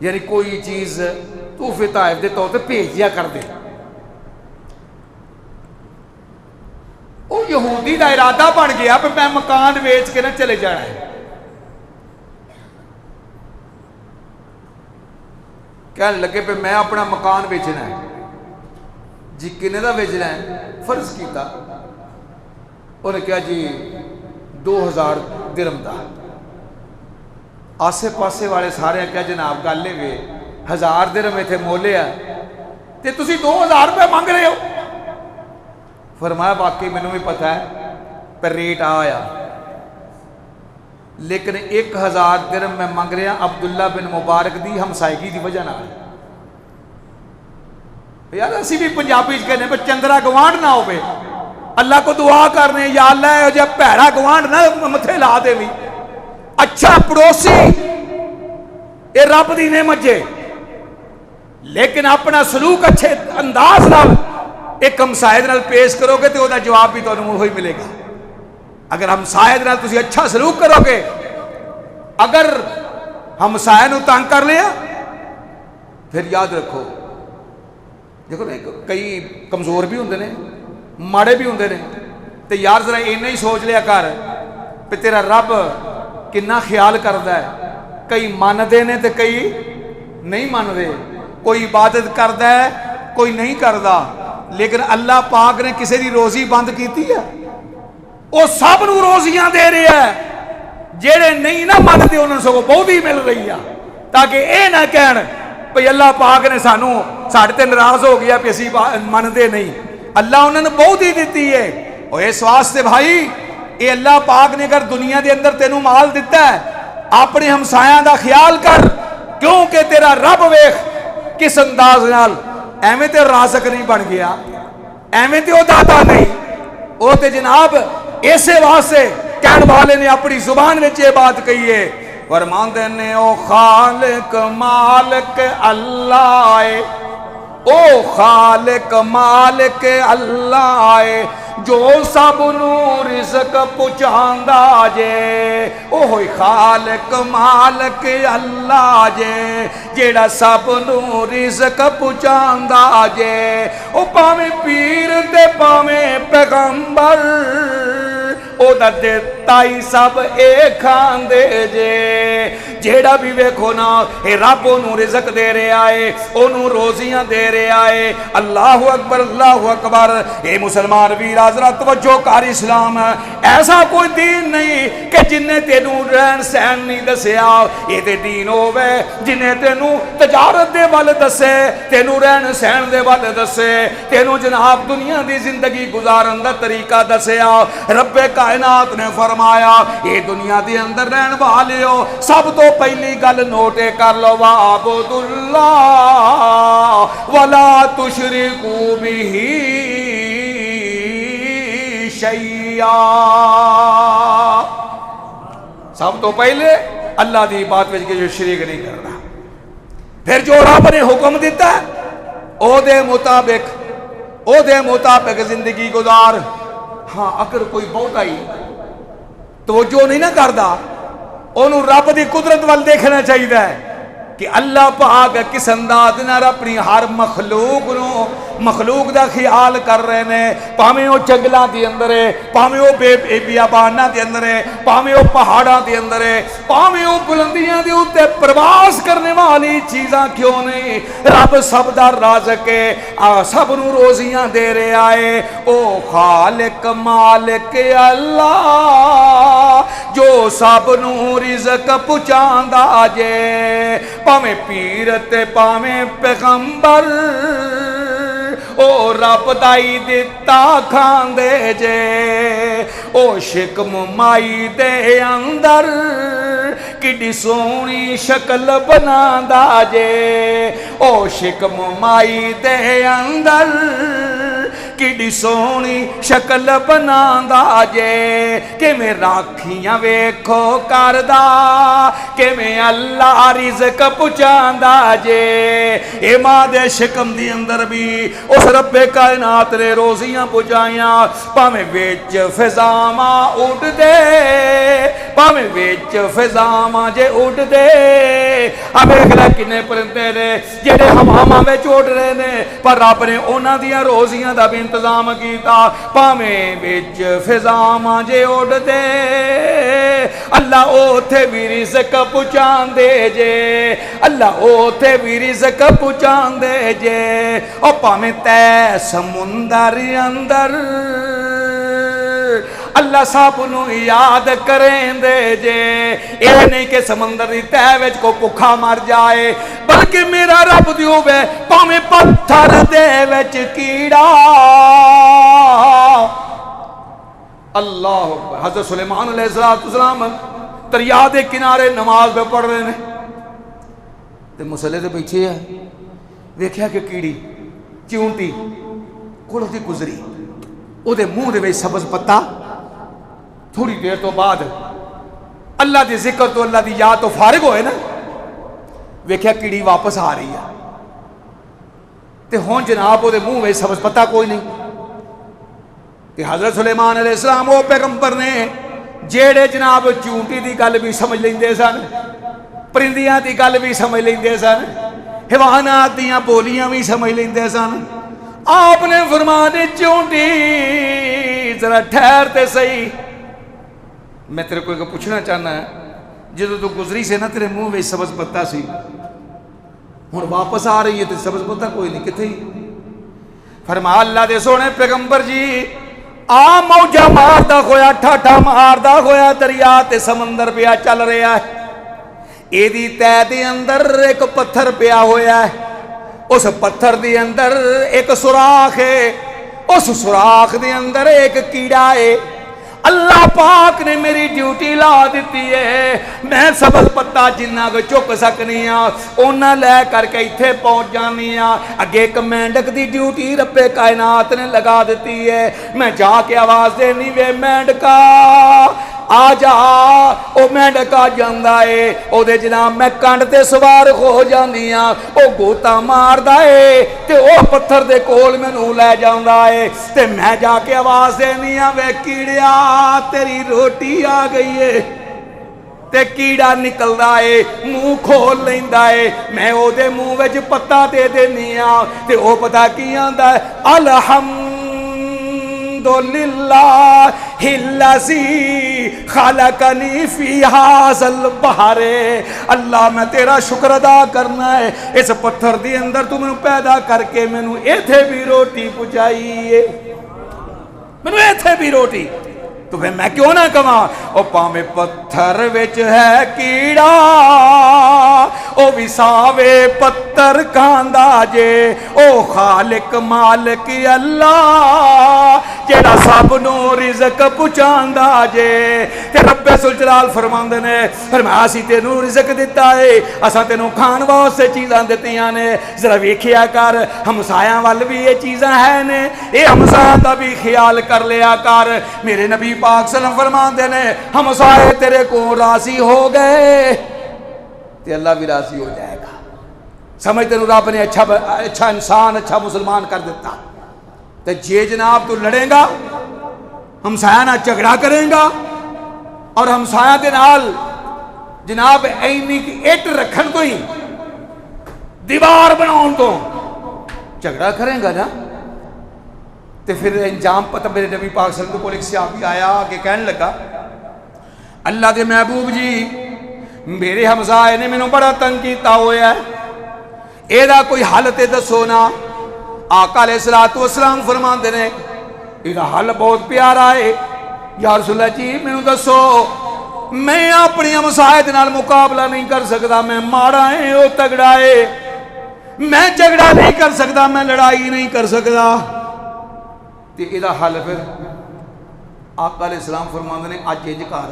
یعنی کوئی چیز تحفے تحائف دے طور پہ بھیجیا کر دے. وہ یہودی دا ارادہ بن گیا پہ میں مکان ویچ کے نہ چلے جانا ہے. کہنے لگے پہ میں اپنا مکان بیچنا ہے. جی کنے دا بیچنا ہے؟ فرض کیتا انہوں نے کہا جی 2000 درہم دا. آسے پاسے والے سارے کہا جناب گل لے گئے 1000 درہم میں تھے مولے ہے تے تسی 2000 روپے مانگ رہے ہو. فرمایا واقعی میں نے بھی پتہ ہے پر ریٹ آیا، لیکن 1000 درہم میں مانگ رہا عبداللہ بن مبارک دی ہمسائیگی دی وجہ نہ. یار اسی بھی پنجابی کہنے پر چندرا گوانڈ نہ ہوئے. اللہ کو دعا کرنے یا اللہ جب پیڑا گوانڈ نہ متھے لا دے بھی. اچھا پڑوسی اے رب دی نعمت جے، لیکن اپنا سلوک اچھے انداز نال ایک ہمسائے نال پیش کرو گے تو وہ جواب بھی تمہیں وہی ملے گا. اگر ہمسائے نال تسی اچھا سلوک کرو گے، اگر ہمسائے نو تنگ کر لیا پھر یاد رکھو دیکھو نا کئی کمزور بھی ہوندے نے ماڑے بھی ہوندے نے تے یار ذرا اینا ہی سوچ لیا کر پہ تیرا رب کنا خیال کردا ہے. کئی ماندے نے تے کئی نہیں ماندے، کوئی عبادت کردا ہے کوئی نہیں کردا، لیکن اللہ پاک نے کسی دی روزی بند کیتی ہے، وہ سب نو روزیاں دے رہے ہیں. جیڑے نہیں نہ مانتے انہوں نے سو بہت ہی مل رہی ہے، تاکہ اے نہ کہن بھئی اللہ پاک نے سانو ساڑھے تے ناراض ہو گیا پہ اسی مانتے نہیں. اللہ انہوں نے بہت ہی دیتی ہے. اور اس واسطے بھائی اے اللہ پاک نے اگر دنیا دے اندر تینوں مال دیتا ہے اپنے ہمسایاں دا خیال کر، کیونکہ تیرا رب ویخ کس انداز نال ایویں تے رازق نہیں بن گیا، ایویں تے او داتا نہیں، او تے جناب ایسے واسطے کہن والے نے اپنی زبان وچ یہ بات کہی ہے. فرماندے نے او خالق مالک اللہ ہے او خالق مالک اللہ ہے جو سب نو رزق پہنچاندا جے، او ہوئی خالق مالک اللہ جے جیڑا سب نو رزق پہنچاندا جے، او پاویں پیر تے پاویں پیغمبر او دا دیتا ہی سب ایک کھاندے جے، جیڑا بھی ویکھو نا اے رب انہوں رزق دے رہے آئے، انہوں روزیاں دے رہے آئے۔ اللہ اکبر اللہ اکبر۔ اے مسلمان ویر حضرت توجہ کار اسلام، ایسا کوئی دین نہیں کہ جنہیں تینوں رہن سہن نہیں دسیا، یہ تے دین ہووے جنہیں تینوں تجارت دے وال دسے، تینوں رہن سہن دے وال دسے، تینوں جناب دنیا دی زندگی گزارن دا طریقہ دسیا۔ رب کائنات نے فرمایا یہ دنیا دی اندر رہن والے ہو، سب تو پہلی گل نوٹے کر لو، وَعْبُدُ اللَّهَ وَلَا تُشْرِكُوا بِهِ شَيْئًا۔ سب تو پہلے اللہ دی بات وچ کے جو شریک نہیں کرنا، پھر جو رب نے حکم دیتا ہے او دے مطابق زندگی گزار۔ ہاں اگر کوئی بہتا ہی توجہ نہیں نہ کردا، انہوں رب دی قدرت وال دیکھنا چاہیے ہے کہ اللہ پاک کس انداز نال اپنی ہر مخلوق دا خیال کر رہے نے، پاویں او جنگلاں دے اندر ہے، پاویں او بیاباناں دے اندر ہے، پاویں او پہاڑاں دے اندر ہے، پاویں او بلندیاں دے اوتے پرواز کرنے والی چیزاں کیوں نہیں، رب سب دا رازق ہے، سب نو روزیاں دے رہے آئے۔ او خالق مالک اللہ جو سب نو رزق پہنچاندا جے، پاویں پیر تے پاویں پیغمبر او رب دائی دیتا کھاندے جے، او شکم مائی دے اندر کڈی سونی شکل بناندا جے، او شکم مائی دے اندر کڈی سونی شکل بناندا جے، کہ میں راکھیاں ویکھو کردا، کہ میں اللہ رزق پہنچاندا جے۔ اے ماں دے شکم دی اندر بھی اس رب کائنات نے روزیاں پہنچائیاں، پاویں وچ فضاواں اڑ دے، پاویں وچ فضاواں جے اڑ دے، اب ویکھنا کنے پرندے نے جڑے ہواواں وچ اڑ رہے نے، پر رب نے انہاں دیاں روزیاں دا بھی انتظام کیتا، پاویں وچ فضاواں جے اڑ دے، اللہ اوتھے بھی رزق پہنچاندے جے، اللہ اوتھے بھی رزق پہنچاندے جے۔ او پاویں تے سمندر اندر اللہ سب نو یاد کریں دے جے، اے نہیں کہ سمندر دی تہ وچ کو بھکھا مر جائے، بلکہ میرا رب دی ہوے پاویں پتھر دے وچ کیڑا۔ اللہ حضرت سلیمان علیہ السلام دریا دے کنارے نماز پہ پڑھ رہے ہیں تے مسلے تے بیٹھے ہیں، ویکھیا کہ کیڑی چیونٹی کول دی گزری، او دے منہ دے وچ سبز پتا، تھوڑی دیر تو بعد اللہ دی ذکر تو اللہ دی یاد تو فارغ ہوئے نا، ویکھیا کیڑی واپس آ رہی ہے تے ہون جناب او دے منہ وچ سبز پتا کوئی نہیں۔ کہ حضرت سلیمان علیہ السلام وہ پیغمبر نے جیڑے جناب چونٹی دی گل بھی سمجھ لیندے سن، پرندیاں دی گل بھی سمجھ لیندے سن، حیوانات دیاں بولیاں بھی سمجھ لیندے سن، آپ نے فرمایا چونٹی ذرا ٹھہر تے صحیح، میں تیرے کو ایک پوچھنا چاہنا ہے، جدو تو گزری سے نا تیرے منہ میں سبز پتا سی، ہن واپس آ رہی ہے تے سبز پتا کوئی نہیں، کتھے ہی؟ فرمایا اللہ دے سونے پیغمبر جی آ موجہ ماردا ہویا ٹھاٹھا ماردا ہویا دریا تے سمندر پیا چل رہا ہے، اے دی تہ دے اندر ایک پتھر پیا ہویا ہے، اس پتھر دے اندر ایک سوراخ ہے، اس سوراخ دے اندر ایک کیڑا ہے، اللہ پاک نے میری ڈیوٹی لا دیتی ہے، میں سبز پتا جنہ کو چک سکنی ہاں اونا لے کر کے ایتھے پہنچ جانی ہاں، اگے ایک مینڈک دی ڈیوٹی رب کائنات نے لگا دیتی ہے، میں جا کے آواز دینی وے مینڈکا آ جا او مینڈک آ جاندا ہے او دے جناب میں کنڈ تے سوار ہو جاندی ہاں او گوتا ماردا ہے تے او پتھر دے کول مینوں لے جاندا ہے تے میں جا کے آواز دینی ہاں وے کیڑیا تیری روٹی آ گئی ہے تے کیڑا نکلدا ہے منہ کھول لیندا ہے میں او دے منہ وچ پتا دے دینی ہاں تے او پتہ کی آندا ہے الحمدللہ الذی خلقنی فی ھذا البحر اللہ میں تیرا شکر ادا کرنا ہے اس پتھر دی اندر تو مینوں پیدا کر کے مینوں ایتھے بھی روٹی پہنچائی ہے مینوں ایتھے بھی روٹی تو پھر میں کیوں نہ کہاں او پاویں پتھر وچ ہے کیڑا او وساوے پتھر کھاندا جے او خالق مالک اللہ جیڑا سب نو رزق پہنچاندا جے تے رب ذوالجلال فرماندے نے فرمایا اسی تینوں رزق دتا ہے اساں تینوں کھان واسطے چیزاں دتیاں نے ذرا ویکھیا کر ہمسایاں ول بھی یہ چیزاں ہیں نے اے ہمسایاں دا بھی خیال کر لیا کر میرے نبی پاک صلی اللہ علیہ وسلم فرماندے نے ہمسائے تیرے کو راضی ہو گئے تے اللہ بھی راضی ہو جائے گا سمجھ تینوں رب نے اچھا انسان اچھا مسلمان کر دیتا تے جے جناب تو لڑیں گا ہمسایہ نہ جھگڑا کریں گا اور ہمسایہ دے نال جناب اینی کی اٹ رکھن تو ہی دیوار بناؤن تو جھگڑا کریں گا نا تے پھر انجام پتہ میرے نبی پاک صلی اللہ علیہ وسلم کو ایک صحابی آیا کہ کہنے لگا اللہ دے محبوب جی میرے ہمسائے نے مینوں بڑا تنگ کیتا ہوا ہے اے دا کوئی حل تے دسو نا آقا علیہ السلام فرماندے نے اے دا حل بہت پیارا ہے یا رسول اللہ جی مینوں دسو میں اپنی ہمسائے دے نال مقابلہ نہیں کر سکتا میں ماڑا ہے او تگڑا ہے میں جھگڑا نہیں کر سکتا میں لڑائی نہیں کر سکتا تے اے دا حل پھر آقا علیہ السلام فرماندے نے اج انج کر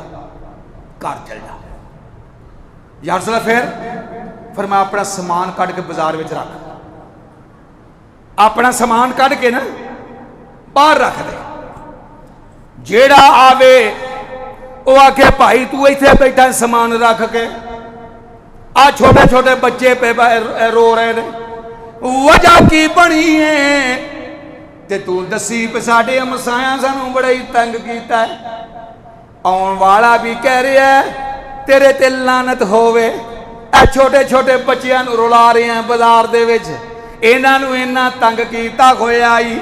چل جا یا رسول اللہ پھر فرمایا اپنا سامان کٹ کے بازار وچ رکھ اپنا سامان کٹ کے نا باہر رکھ دے جیڑا آوے او آکھے بھائی تو ایتھے بیٹھا سامان رکھ کے آ چھوٹے چھوٹے بچے پہ رو رہے نے وجہ کی بنی ہے تے تو دسی پہ ساڈے ہمسایاں سانوں بڑا ہی تنگ کیتا ہے آن والا بھی کہہ رہا ہے تیرے تے لعنت ہووے اے چھوٹے چھوٹے بچیاں نوں رلا رہے ہیں بازار دے وچ انہاں نوں انہاں تنگ کیتا ہویا ہی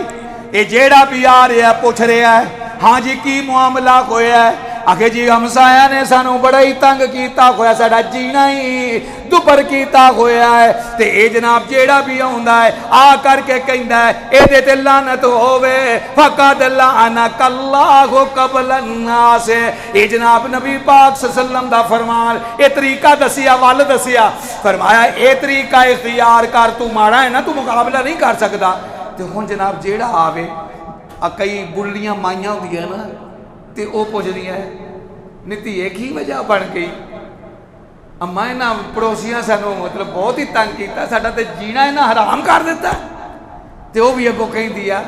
اے جیڑا بھی آ رہا ہے پوچھ رہا ہے ہاں جی کی معاملہ ہویا ہے آگے جی ہمسایہ نے سانوں بڑا ہی تنگ کیتا ہویا ساڈا جینا ہی دوپر کیتا ہویا ہے تے اے جناب جیڑا بھی ہوندا ہے آ کر کے کہندا ہے اے دے تے لعنت ہووے فقد لعنک اللہ قبل الناس اے جناب نبی پاک صلی اللہ علیہ وسلم دا فرمان اے طریقہ دسیا ول دسیا فرمایا اے طریقہ اختیار کر تو ماڑا ہے نا تو مقابلہ نہیں کر سکدا تے ہن جناب جیڑا آوے کئی بلیاں مائیاں ہوندیاں نا تے او پوچھدیاں نیتی ایک ہی وجہ بن گئی اما انہاں پڑوسیاں سانوں مطلب بہت ہی تنگ کیتا ساڈا تے جینا انہاں حرام کر دیتا تے او بھی اگوں کہندی آ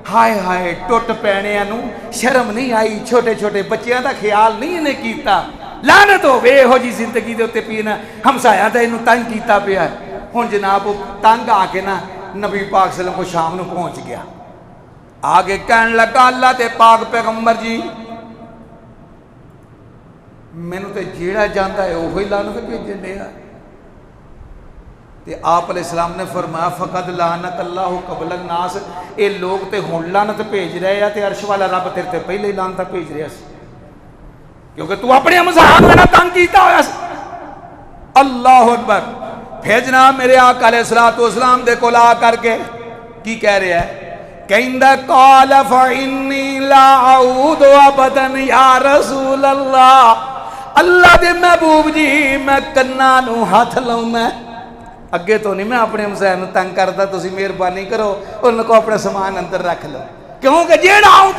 ہائے ہائے ٹوٹ پیڑیاں نوں شرم نہیں آئی چھوٹے چھوٹے بچیاں دا خیال نہیں انہیں کیتا لعنت ہووے ایہو جی زندگی دے اوتے پینا ہمسایہ تے اینوں تنگ کیتا پیا ہن جناب تنگ آ کے نا نبی پاک صلی اللہ علیہ وسلم کو شام نوں پہنچ گیا آگے کہنے لگا اللہ تے پاک پیغمبر جی مینوں تے جیڑا جاندا ہے اوہی لعنت بھیجن دیا تے آپ علیہ السلام نے فرمایا فقد لعنک اللہ قبل الناس اے لوگ تے ہن لعنت بھیج رہے ہیں تے عرش والا رب تیرے تے پہلے ہی لعنت بھیج رہا سی کیونکہ تو اپنے ہمسایہ نوں تنگ کیتا ہویا سی اللہ اکبر پھر جناب میرے آقا علیہ السلام دے کول آ کر کے کی کہہ رہے ہیں کہندہ قال فإنی لا اعود ابدا یا رسول اللہ اللہ دے محبوب جی میں کنا نو ہاتھ لاؤں میں اگے تو نہیں میں اپنے ہمسایہ نوں تنگ کرتا تسی مہربانی کرو ان کو اپنا سامان اندر رکھ لو کیونکہ جیڑا آؤں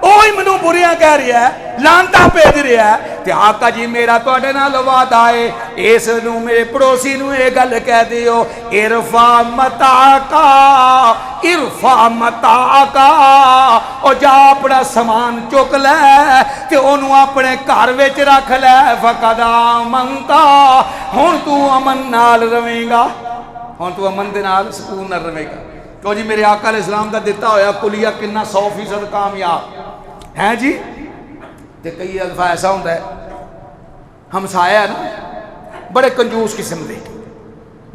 وہی مینوں بریاں کہہ رہا ہے لعنتاں بھیج رہا ہے تے آقا جی میرا تواڈے نال وعدہ ہے اس نو میرے پڑوسی نو یہ گل کہہ دیو ارفع متاعکا ارفع متاعکا او جا اپنا سامان چک لے تے اونوں اپنے گھر وچ رکھ لے فقد آمنتا ہن تو امن نال رہے گا ہن تو امن دے نال سکون نال رہے گا کیوں جی میرے آقا علیہ السلام دا دیتا ہویا کلیہ کنا 100% کامیاب ہیں جی تے کئی دفعہ ایسا ہوتا ہے ہمسایہ ہے نا بڑے کنجوس قسم دے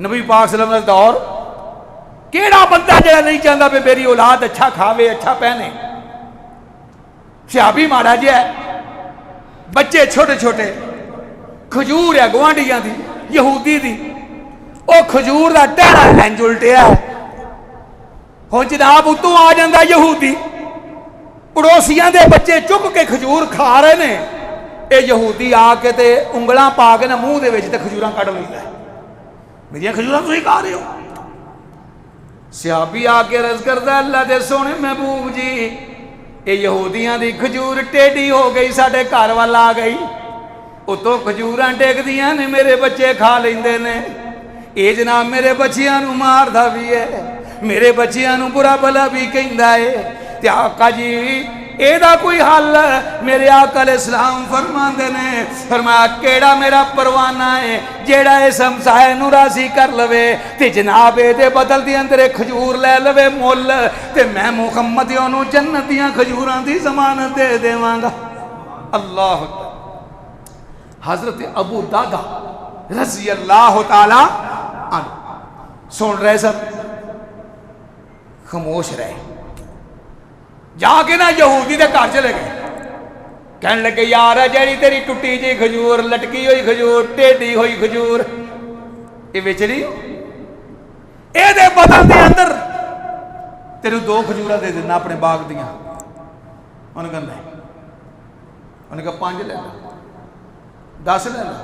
نبی پاک صلی اللہ علیہ وسلم دور کیڑا بندہ جڑا نہیں چاہتا پہ میری اولاد اچھا کھاوے اچھا پہنے صحابی ماڑا جی ہے بچے چھوٹے چھوٹے کھجور ہے گوانڈیاں دی یہودی دی او کھجور دا ٹہنا انج الٹیا ہے ہن جناب اتوں آ جاندا یہودی پڑوسیاں دے بچے چک کے کھجور کھا رہے نے اے یہودی آ کے تے انگلاں پا کے نا منہ دے وچ تے کھجوراں کڈ لیندا ہے میری کھجوراں تسی کھا رہے ہو صحابی آ کے عرض کردا اللہ دے سونے محبوب جی اے یہودیاں دی کھجور ٹیڑھی ہو گئی ساڈے گھر وال آ گئی اتوں کھجوراں ٹیکدیاں نے میرے بچے کھا لیندے نے اے جناب میرے بچیاں نو ماردا بھی ہے میرے بچیاں نو برا بھلا بھی کہندا ہے تے آقا جی اے دا کوئی حل میرے آقا علیہ السلام فرماندے نے فرمایا کیڑا میرا پروانہ ہے جیڑا اس ہمسائے نو راضی کر لوے تے جناب اے دے بدل دی اندر کھجور لے لوے مول تے میں محمد اونوں جنت دیاں کھجوراں دی ضمانت دے دیواں گا اللہ اکبر حضرت ابو دادا رضی اللہ تعالی عنہ سن رہے سب خاموش رہے جا کے نا یہودی دے گھر چلے گئے کہنے لگے یار جیڑی تیری ٹوٹی جی کھجور لٹکی ہوئی کھجور ٹیڑھی ہوئی کھجور یہ وچڑی اے دے بدن دے اندر تیرے 2 کھجوراں دے دینا اپنے باغ دیاں انہوں نے کہا نہیں انہوں نے کہا 5 لے لو 10 لے لو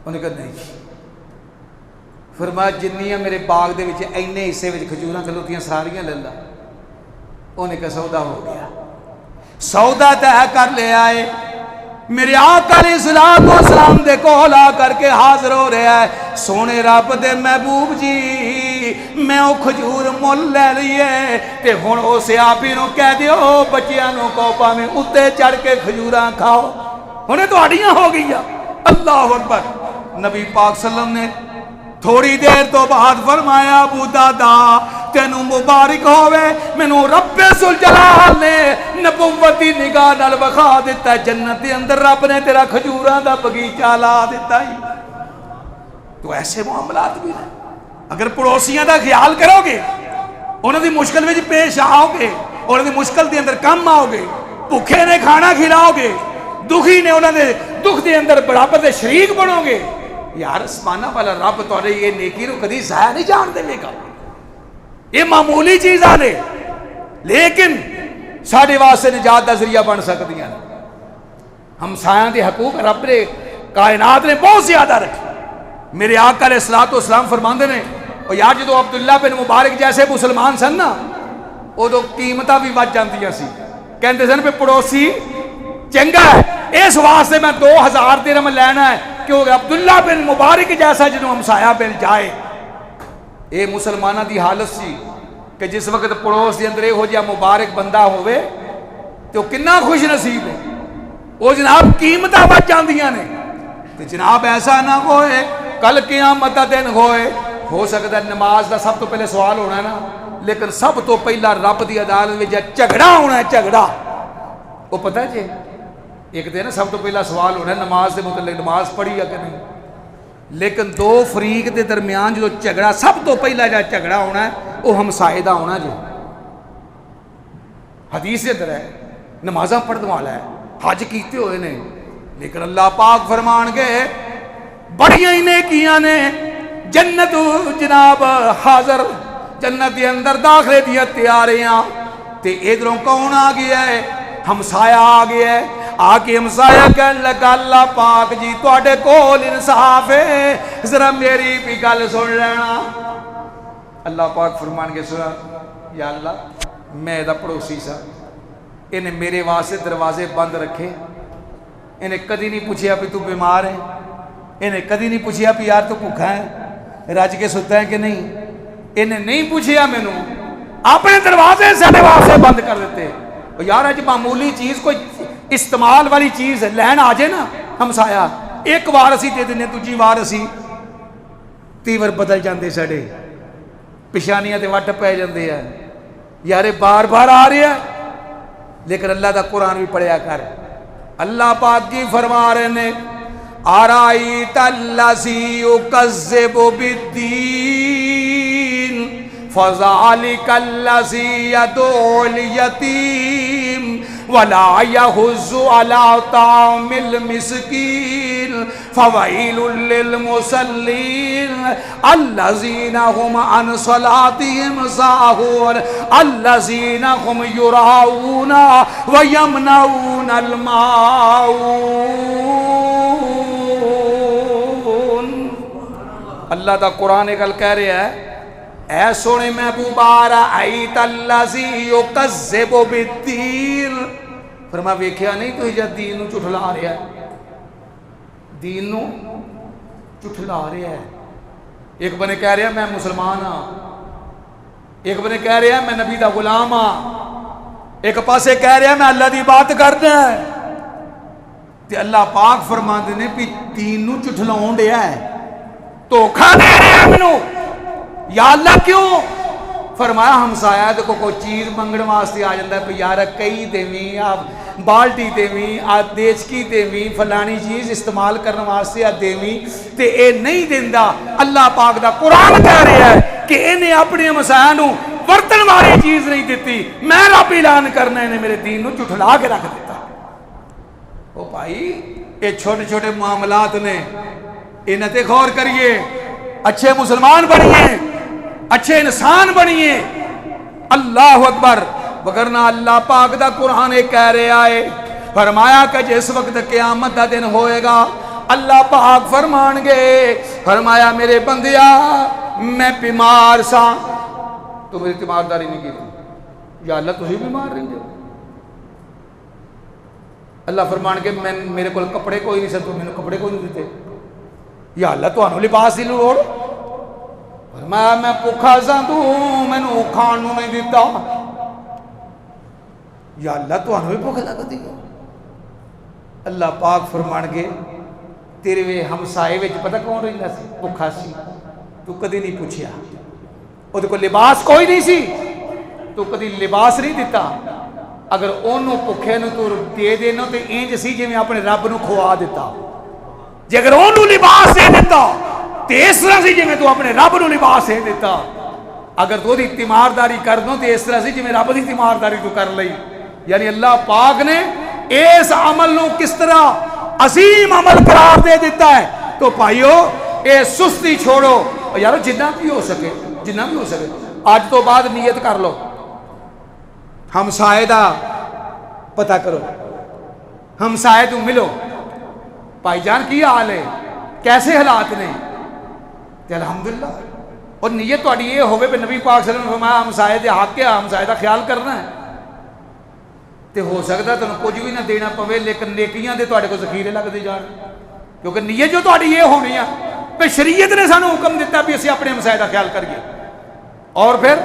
انہوں نے کہا نہیں فرمایا جنیاں میرے باغ دے وچ اینے حصے وچ کھجوراں کھلوتیاں ساریاں لے لا انہیں کہا سودا ہو گیا سودا طے کر لے آئے میرے آقا علیہ السلام دے کول آ کر کے حاضر ہو رہا ہے سونے رب دے محبوب جی میں او کھجور مول لے لیے تے ہن او صحابی نو کہہ دیو بچیاں نو کوپا میں اتے چڑھ کے کھجوراں کھاؤ ہن تہاڈیاں ہو گئیاں اللہ اکبر نبی پاک صلی اللہ علیہ وسلم نے تھوڑی دیر تو بعد فرمایا ابو دادا تینوں مبارک ہوئے مینوں رب ذوالجلال نے نبوتی نگاہ نال وکھا دیتا ہے جنت دے اندر رب نے تیرا کھجوراں دا باغیچہ لا دیتا ہے تو ایسے معاملات بھی ہیں اگر پڑوسیاں دا خیال کرو گے انہاں دی مشکل وچ پیش آؤ گے انہاں دی مشکل دے اندر کم آؤ گے بھوکے نے کھانا کھلاؤ گے دکھی نے انہاں دے دکھ دے اندر برابر دے شریک بنو گے یار اسمانہ والا رب تھوڑے یہ نیکی نو کدی ضائع نہیں جان دے گا یہ معمولی چیز آنے لیکن ساڑھے واسطے نجات دا ذریعہ بن سکتی ہیں ہمسایاں دے حقوق رب نے کائنات نے بہت زیادہ رکھے میرے آقا علیہ السلام فرماندے نے اور یار جدو عبداللہ بن مبارک جیسے مسلمان سن نا وہ تو قیمتاں بھی بچ جاندیاں سی کہندے سن پہ پڑوسی چنگا ہے اس واسطے میں 2000 درہم لینا ہے کیونکہ عبداللہ بن مبارک جیسا جنہوں ہمسایہ بن جائے اے مسلمانہ دی حالت سی کہ جس وقت پڑوس دی اندر ہو جا مبارک بندہ ہوئے تو کنا خوش نصیب ہے وہ جناب قیمتہ بچ جاندیاں نے تو جناب ایسا نہ ہوئے کل قیامت دن ہوئے ہو سکتا ہے نماز دا سب تو پہلے سوال ہونا ہے نا لیکن سب تو پہلا رب دی عدالت میں جھگڑا ہونا ہے جھگڑا وہ پتہ ہے جی ایک دن سب تو پہلا سوال ہونا ہے نماز دے متعلق نماز پڑھی یا کہ نہیں لیکن 2 فریق دے درمیان جو جھگڑا سب تو پہلا جو جھگڑا ہونا ہے وہ ہمسائے دا ہونا جی حدیث دے اندر ہے نمازاں پڑھنے والا ہے حج کیتے ہوئے نے لیکن اللہ پاک فرمان کے بڑیاں ہی نیکیاں نے جنت جناب حاضر جنت دے اندر داخلے دیا تیاریاں تے ادھروں کون آ گیا ہے ہمسایہ آ گیا ہے آکے ہمسایہ کہنے لگا اللہ پاک جی تواڈے کول انصاف ہے ذرا میری بھی گل سن لینا اللہ پاک فرمان کے سنا یا اللہ میں دا پڑوسی سا انہیں میرے واسطے دروازے بند رکھے. انہیں کدی نہیں پوچھیا بھی تو بیمار ہے, انہیں کدی نہیں پوچھیا بھی یار تو بھوکا ہے, رج کے ستا ہے کہ نہیں. انہیں نہیں پوچھیا مینوں, اپنے دروازے سارے واسطے بند کر دیتے. یار اج معمولی چیز کوئی استعمال والی چیز لین آ جائے نا ہمسایا, ایک وار اسی دے دینے, دوجی وار اسی تیور بدل جاندے, ساڈے پچھانیاں تے وٹ پہ جاندے ہیں. یار بار بار آ رہے ہیں, لیکن اللہ دا قرآن بھی پڑھیا کر. اللہ پاک کی فرما رہے نے آرائیت الذی یکذب بالدین فذلک الذی یدعو الیتیم ولا یحض علی طعام المسکین فویل للمصلین الذین هم عن صلاتهم ساہون الذین هم یراؤون ویمنعون الماعون. اللہ دا قرآن ایک گل کہہ رہا ہے, اے سونے محبوبا رأیت الذی یکذب بالدین, فرما ویکھیا نہیں تو جا دین نو چٹھلا رہا ہے, دین نو چٹھلا رہا ہے. ایک بنے کہہ رہا ہے میں مسلمان ہاں, ایک بنے کہہ رہا ہے میں نبی دا غلام ہاں, ایک پاسے کہہ رہا ہے میں اللہ دی بات کرنا ہے. تے اللہ پاک فرماندے نے بھی دین نو چٹھلاون دیا ہے, دھوکھا دے رہا ہے مینوں. یا اللہ کیوں؟ فرمایا ہمسایا تو کوئی چیز منگن واسطے آ جاتا ہے پہ یار کئی دیویں آپ بالٹی دیویں آپ دیچکی دیویں فلانی چیز استعمال کرنے واسطے آ دیویں تے اے نہیں دیندا. اللہ پاک دا قرآن کہہ رہا ہے کہ انہیں اپنے ہمسایا نو برتن والی چیز نہیں دیتی, میں رب اعلان کرنا انہیں میرے دین نو چٹھلا کے رکھ دیتا. او بھائی یہ چھوٹے چھوٹے معاملات نے, انہیں تے غور کریے, اچھے مسلمان بنیے, اچھے انسان بنیے. اللہ اکبر. وگرنہ اللہ پاک دا قرآن کہہ رہے آئے, فرمایا کہ جس وقت قیامت دا دن ہوئے گا اللہ پاک فرمان گے, فرمایا میرے بندیا میں بیمار سا, تو میری تیمارداری نہیں کی تھی. یا اللہ تھی بیمار رہیں گے. اللہ فرمان کے میرے کو کپڑے کوئی نہیں سن, تو میں نے کپڑے کوئی نہیں دیتے. یا اللہ تو انہوں لباس دی لوڑ, میں بھوکا سا تو مینوں کھان نوں نہیں دیتا. یا اللہ تو انہوں بھی بھوک لگتی ہے. اللہ پاک فرمان گے تیرے وے ہمسائے وچ پتہ کون رہندا سی, بھوکا سی, تو کدی نہیں پوچھیا. وہ کو لباس کوئی نہیں سی, تو کدی لباس نہیں دیتا. اگر انہوں بھوکے نوں تو دے دینا تو انج سی جویں اپنے رب نوں کھوا دیتا. جے اگر انہوں لباس دے دیتا تو اس طرح سے جی میں تو اپنے رب نو لباس دے دیتا. اگر تو دی تیمارداری کر دوں تو اس طرح سے جی میں رب دی تیمارداری تو کر لئی. یعنی اللہ پاک نے اس عمل نو کس طرح عظیم عمل قرار دے دیتا ہے. تو بھائیو اے سستی چھوڑو, یارو جتنا بھی ہو سکے, جتنا بھی ہو سکے آج تو بعد نیت کر لو, ہمسائے دا پتہ کرو, ہمسائے تو ملو, بھائی جان کی حال ہے, کیسے حالات نے. الحمدللہ. اور نیت تو یہ ہوگی کہ نبی پاک صلی اللہ علیہ وسلم نے فرمایا ہمسائے دے حق کیا, ہمسائے دا خیال کرنا ہے. تے ہو سکتا ہے تمہیں کچھ بھی نہ دینا پوے, لیکن نیکیاں دے تواڈے کو ذخیرے لگتے جان, کیونکہ نیت جو تواڈی یہ ہونی ہے کہ شریعت نے سانو حکم دیتا بھی اسی اپنے ہمسائے دا خیال کریے. اور پھر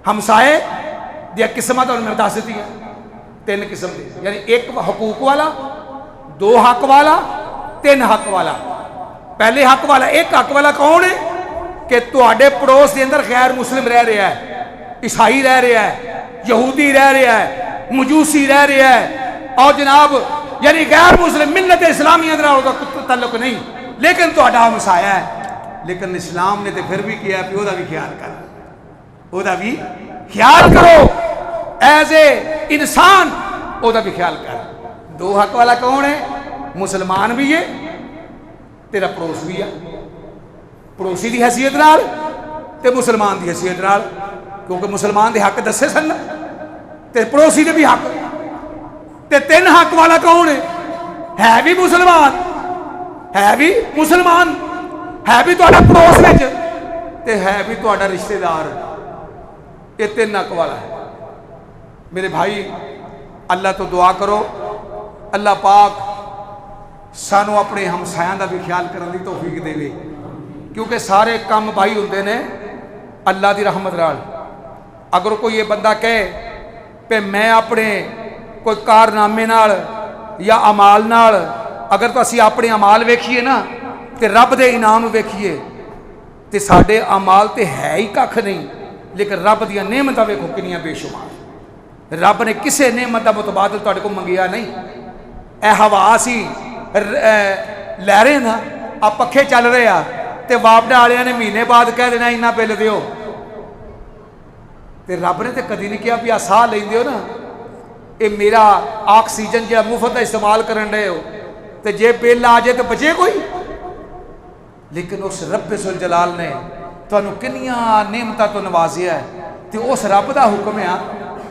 ہمسائے دیا قسمت اور مرداس دی ہے, 3 قسم دی, یعنی 1 حقوق والا, 2 حق والا, 3 حق والا. پہلے حق والا, 1 حق والا کون ہے کہ تواڈے پڑوس دے اندر غیر مسلم رہ رہا ہے, عیسائی رہ رہا ہے, یہودی رہ رہا ہے, مجوسی رہ رہا ہے, اور جناب یعنی غیر مسلم ملت اسلامیہ دے نال تعلق نہیں, لیکن تواڈا ہمسایا ہے. لیکن اسلام نے تے پھر بھی کیا ہے کہ او دا بھی خیال کر, او دا بھی خیال کرو, ایز اے انسان او دا بھی خیال کر. 2 حق والا کون ہے؟ مسلمان بھی ہے, تیرا پڑوس بھی ہے, پڑوسی دی حیثیت نال تے مسلمان دی حیثیت نال, کیونکہ مسلمان دے حق دسے سن تے پڑوسی دے بھی حق. تے 3 حق والا کون ہے بھی مسلمان, ہے بھی مسلمان, ہے بھی تہاڈا پڑوس وچ تے ہے بھی تہاڈا رشتہ دار. یہ 3 حق والا ہے. میرے بھائی اللہ تو دعا کرو اللہ پاک سانو اپنے ہمسایاں دا بھی خیال کرنے دی توفیق دے، کیونکہ سارے کام بھائی ہوندے نے اللہ دی رحمت نال۔ اگر کوئی یہ بندہ کہے کہ میں اپنے کوئی کارنامے نال یا عمال نال، اگر تو اسی اپنے عمال ویکھیے نا تے رب دے انعام ویکھیے تے ساڈے عمال تے ہے ہی ککھ نہیں، لیکن رب دیا نعمتاں ویکھو کنیاں بے شمار۔ رب نے کسے نعمت دا متبادل تواڈے کو منگیا نہیں۔ اے ہوا سی لے رہے نا، آ پکھے چل رہے آ تے واپڈا والے نے مہینے بعد کہہ دینا اینا بل دیو، تے رب نے تے کدی نہیں کیا بھی آ ساہ لیندے ہو نا، اے میرا آکسیجن جہاں مفت استعمال کرن رہے ہو تے جے بل آ جائے تو بچے کوئی؟ لیکن اس رب ذوالجلال نے تانوں کنیاں نعمتاں تو نوازیا ہے، تے اس رب دا حکم ہے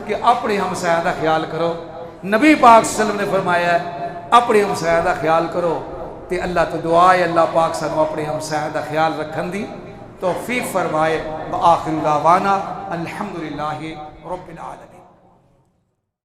کہ اپنے ہمسایہ دا خیال کرو۔ نبی پاک صلی اللہ علیہ وسلم نے فرمایا ہے اپنے ہمسایہ دا خیال کرو، تے اللہ تو دعا ہے اللہ پاک سانو اپنے ہمسایہ دا خیال رکھن دی توفیق فرمائے۔ وآخر دعوانا الحمدللہ رب العالمین۔